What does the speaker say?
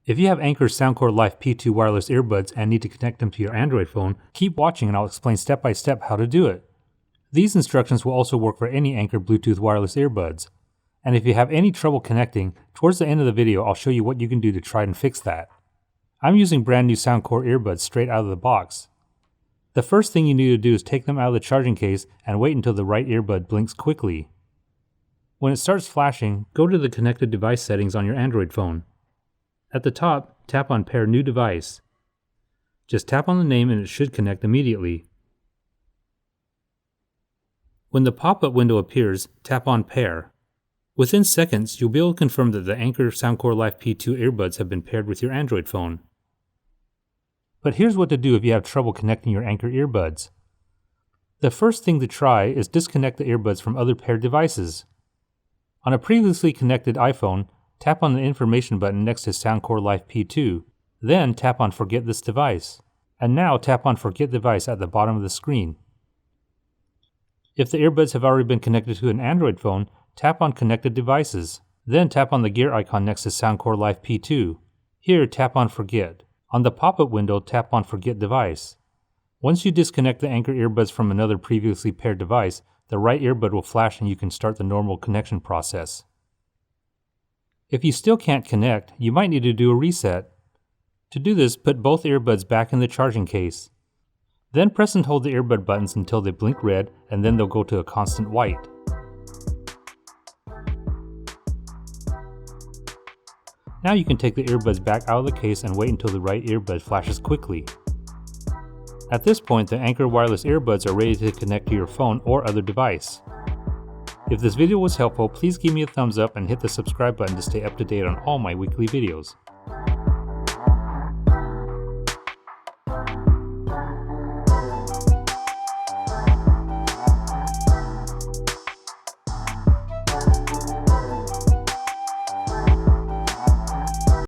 If you have Anker Soundcore Life P2 wireless earbuds and need to connect them to your Android phone, keep watching and I'll explain step by step how to do it. These instructions will also work for any Anker Bluetooth wireless earbuds. And if you have any trouble connecting, towards the end of the video I'll show you what you can do to try and fix that. I'm using brand new Soundcore earbuds straight out of the box. The first thing you need to do is take them out of the charging case and wait until the right earbud blinks quickly. When it starts flashing, go to the connected device settings on your Android phone. At the top, tap on Pair New Device. Just tap on the name and it should connect immediately. When the pop-up window appears, tap on Pair. Within seconds, you'll be able to confirm that the Anker Soundcore Life P2 earbuds have been paired with your Android phone. But here's what to do if you have trouble connecting your Anker earbuds. The first thing to try is disconnect the earbuds from other paired devices. On a previously connected iPhone, tap on the information button next to Soundcore Life P2, then tap on Forget this device, and now tap on Forget device at the bottom of the screen. If the earbuds have already been connected to an Android phone, tap on Connected Devices, then tap on the gear icon next to Soundcore Life P2. Here, tap on Forget. On the pop-up window, tap on Forget Device. Once you disconnect the Anker earbuds from another previously paired device, the right earbud will flash and you can start the normal connection process. If you still can't connect, you might need to do a reset. To do this, put both earbuds back in the charging case. Then press and hold the earbud buttons until they blink red and then they'll go to a constant white. Now you can take the earbuds back out of the case and wait until the right earbud flashes quickly. At this point, the Anker wireless earbuds are ready to connect to your phone or other device. If this video was helpful, please give me a thumbs up and hit the subscribe button to stay up to date on all my weekly videos.